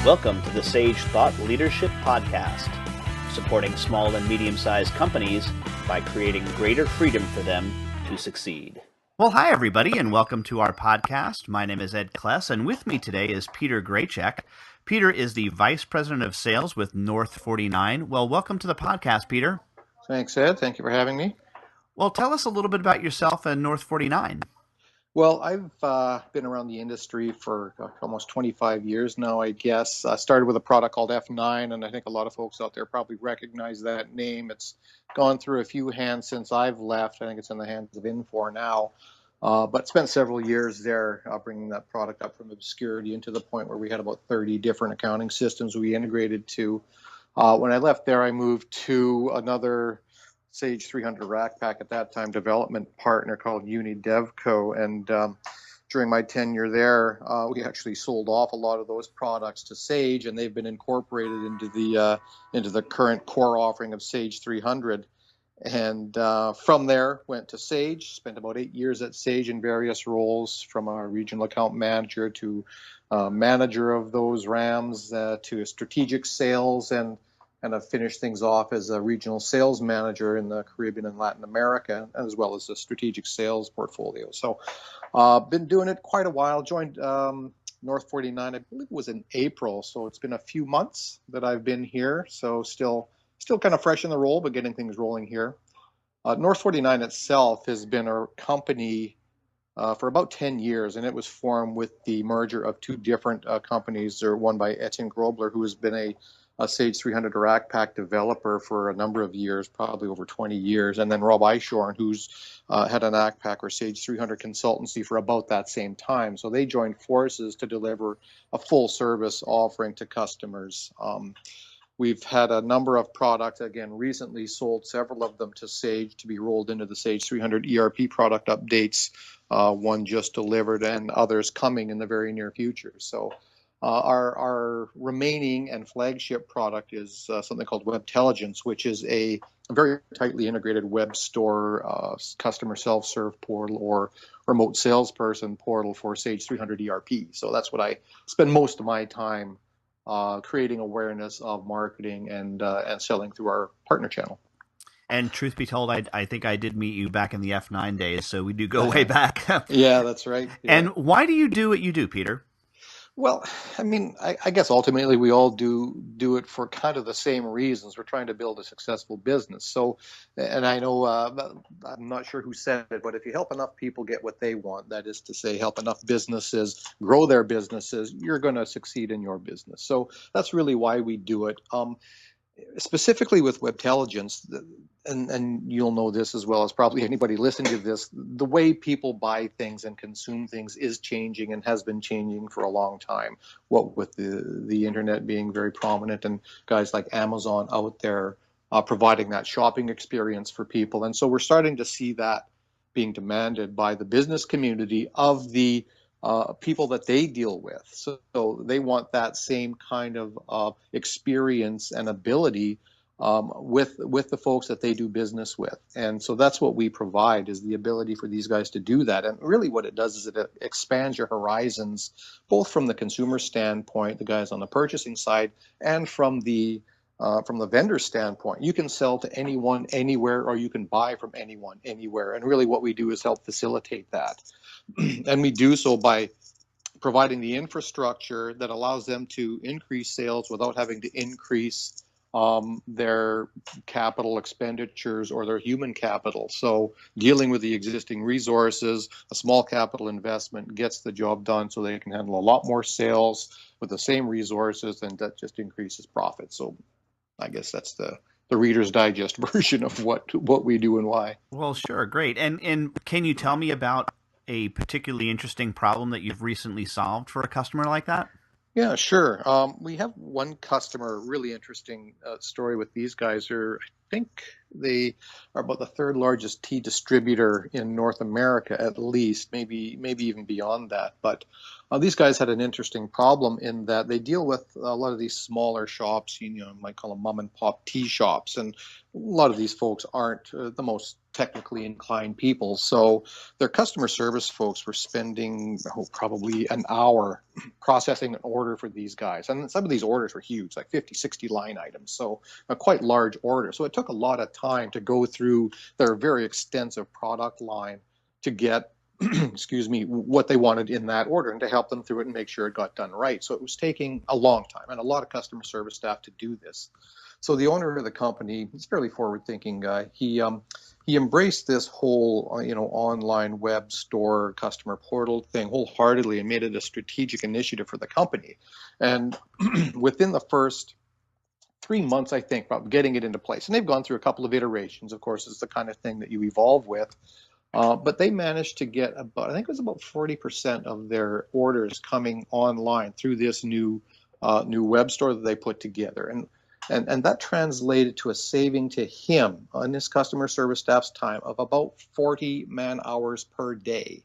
Welcome to the Sage Thought Leadership Podcast, supporting small and medium-sized companies by creating greater freedom for them to succeed. Well, hi, everybody, and welcome to our podcast. My name is Ed Kless, and with me today is Peter Grajczyk. Peter is the Vice President of Sales with North 49. Well, welcome to the podcast, Peter. Thanks, Ed. Thank you for having me. Well, tell us a little bit about yourself and North 49. Well, I've been around the industry for almost 25 years now, I guess. I started with a product called F9, and I think a lot of folks out there probably recognize that name. It's gone through a few hands since I've left. I think it's in the hands of Infor now. But spent several years there bringing that product up from obscurity into the point where we had about 30 different accounting systems we integrated to. When I left there, I moved to another Sage 300 Rack Pack at that time development partner called UniDevCo, and during my tenure there, we actually sold off a lot of those products to Sage, and they've been incorporated into the current core offering of Sage 300. And from there, went to Sage, spent about 8 years at Sage in various roles, from a regional account manager to manager of those RAMs to strategic sales, and I've finished things off as a regional sales manager in the Caribbean and Latin America, as well as a strategic sales portfolio. So been doing it quite a while. Joined North 49, I believe it was in April. So it's been a few months that I've been here. So still kind of fresh in the role, but getting things rolling here. North 49 itself has been a company for about 10 years, and it was formed with the merger of two different companies. They're one by Etienne Grobler, who has been a Sage 300 Rack Pack developer for a number of years, probably over 20 years, and then Rob Eishorn, who's had an ACK Pack or Sage 300 consultancy for about that same time. So they joined forces to deliver a full service offering to customers. We've had a number of products, again, recently sold several of them to Sage to be rolled into the Sage 300 ERP product updates, one just delivered and others coming in the very near future. So our remaining and flagship product is something called Webtelligence, which is a very tightly integrated web store, customer self-serve portal, or remote salesperson portal for Sage 300 ERP. So that's what I spend most of my time creating awareness of marketing and selling through our partner channel. And truth be told, I think I did meet you back in the F9 days, so we do go way back. Yeah, that's right. Yeah. And why do you do what you do, Peter? Well, I mean, I guess ultimately we all do it for kind of the same reasons. We're trying to build a successful business. So, and I know, I'm not sure who said it, but if you help enough people get what they want, that is to say, help enough businesses grow their businesses, you're going to succeed in your business. So that's really why we do it. Specifically with Webtelligence, and you'll know this as well as probably anybody listening to this, the way people buy things and consume things is changing and has been changing for a long time. What with the internet being very prominent and guys like Amazon out there providing that shopping experience for people. And so we're starting to see that being demanded by the business community of the people that they deal with. So they want that same kind of experience and ability with the folks that they do business with. And so that's what we provide, is the ability for these guys to do that. And really what it does is it expands your horizons, both from the consumer standpoint, the guys on the purchasing side, and from the vendor standpoint. You can sell to anyone, anywhere, or you can buy from anyone, anywhere. And really what we do is help facilitate that. And we do so by providing the infrastructure that allows them to increase sales without having to increase their capital expenditures or their human capital. So dealing with the existing resources, a small capital investment gets the job done so they can handle a lot more sales with the same resources, and that just increases profit. So I guess that's the Reader's Digest version of what we do and why. Well, sure. Great. And can you tell me about a particularly interesting problem that you've recently solved for a customer like that? Yeah, sure. We have one customer, really interesting story with these guys. think they are about the third largest tea distributor in North America, at least, maybe even beyond that. But these guys had an interesting problem in that they deal with a lot of these smaller shops, you might call them mom and pop tea shops, and a lot of these folks aren't the most technically inclined people. So their customer service folks were spending probably an hour processing an order for these guys. And some of these orders were huge, like 50, 60 line items. So a quite large order. So it took a lot of time to go through their very extensive product line to get excuse me, what they wanted in that order and to help them through it and make sure it got done right. So it was taking a long time and a lot of customer service staff to do this. So the owner of the company, he's a fairly forward-thinking guy. He embraced this whole online web store customer portal thing wholeheartedly and made it a strategic initiative for the company. And within the first 3 months, I think, about getting it into place, and they've gone through a couple of iterations. Of course, it's the kind of thing that you evolve with. But they managed to get about, I think it was about 40% of their orders coming online through this new web store that they put together. And that translated to a saving to him on his customer service staff's time of about 40 man hours per day.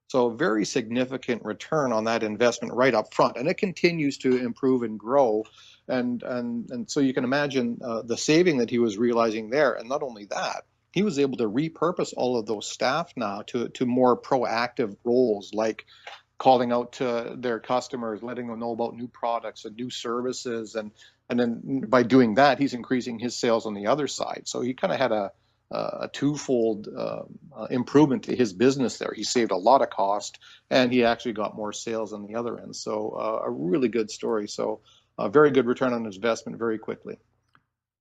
So a very significant return on that investment right up front. And it continues to improve and grow. And so you can imagine the saving that he was realizing there. And not only that, he was able to repurpose all of those staff now to more proactive roles, like calling out to their customers, letting them know about new products and new services. And then by doing that, he's increasing his sales on the other side. So he kind of had a twofold improvement to his business there. He saved a lot of cost, and he actually got more sales on the other end. So a really good story. So a very good return on investment very quickly.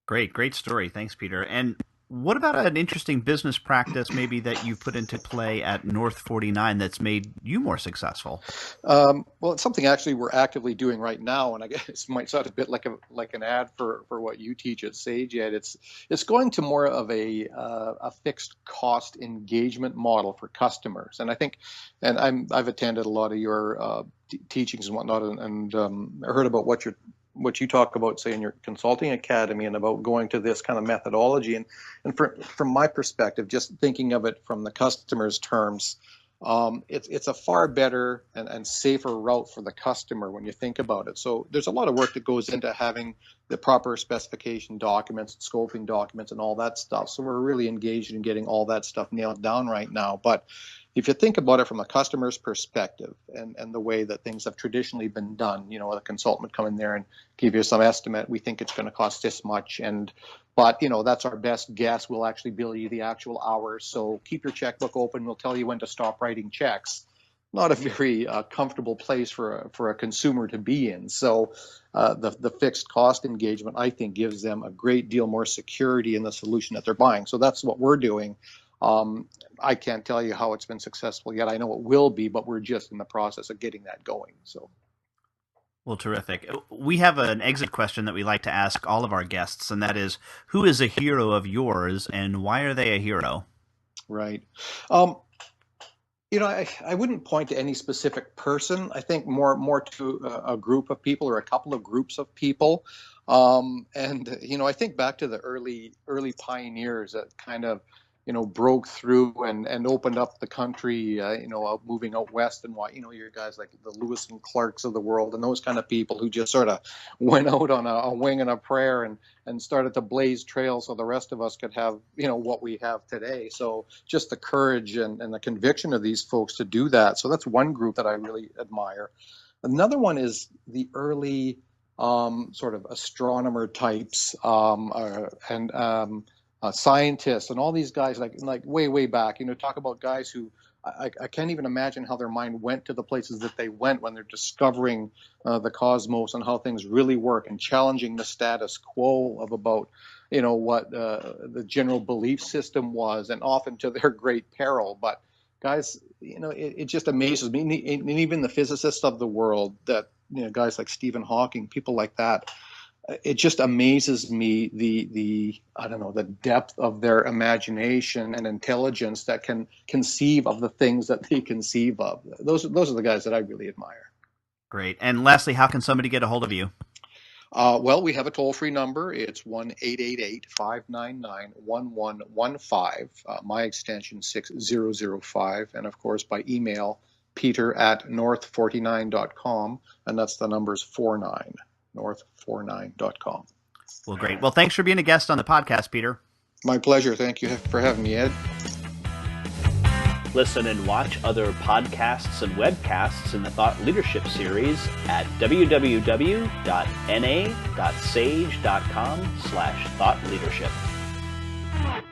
Great story. Thanks, Peter. And what about an interesting business practice maybe that you put into play at North 49 that's made you more successful? Well, it's something actually we're actively doing right now, and I guess it might sound a bit like an ad for what you teach at Sage Ed. It's going to more of a fixed cost engagement model for customers, and I think, and I've attended a lot of your teachings and whatnot, and I heard about what you talk about, say, in your consulting academy, and about going to this kind of methodology. And from my perspective, just thinking of it from the customer's terms, it's a far better and safer route for the customer when you think about it. So there's a lot of work that goes into having the proper specification documents, scoping documents, and all that stuff. So we're really engaged in getting all that stuff nailed down right now. But if you think about it from a customer's perspective and the way that things have traditionally been done, a consultant would come in there and give you some estimate. We think it's going to cost this much, but that's our best guess. We'll actually bill you the actual hours. So keep your checkbook open. We'll tell you when to stop writing checks. Not a very comfortable place for a consumer to be in. So the fixed cost engagement, I think, gives them a great deal more security in the solution that they're buying. So that's what we're doing. I can't tell you how it's been successful yet. I know it will be, but we're just in the process of getting that going. So, well, terrific. We have an exit question that we like to ask all of our guests, and that is, who is a hero of yours, and why are they a hero? Right. I wouldn't point to any specific person. I think more to a group of people or a couple of groups of people. I think back to the early pioneers that kind of broke through and opened up the country, moving out west, and your guys like the Lewis and Clarks of the world and those kind of people who just sort of went out on a wing and a prayer and started to blaze trails so the rest of us could have, what we have today. So just the courage and the conviction of these folks to do that. So that's one group that I really admire. Another one is the early sort of astronomer types scientists and all these guys like way back, talk about guys who I can't even imagine how their mind went to the places that they went when they're discovering the cosmos and how things really work and challenging the status quo of about what the general belief system was, and often to their great peril. But guys, it just amazes me, and even the physicists of the world, that guys like Stephen Hawking, people like that. It just amazes me the depth of their imagination and intelligence that can conceive of the things that they conceive of. Those are the guys that I really admire. Great. And lastly, how can somebody get a hold of you? Well, we have a toll-free number. It's 1-888-599-1115. My extension 6005, and of course by email, peter@north49.com, and that's the numbers 49, north49.com. Well, great. Well, thanks for being a guest on the podcast, Peter. My pleasure. Thank you for having me, Ed. Listen and watch other podcasts and webcasts in the Thought Leadership series at www.na.sage.com/thoughtleadership.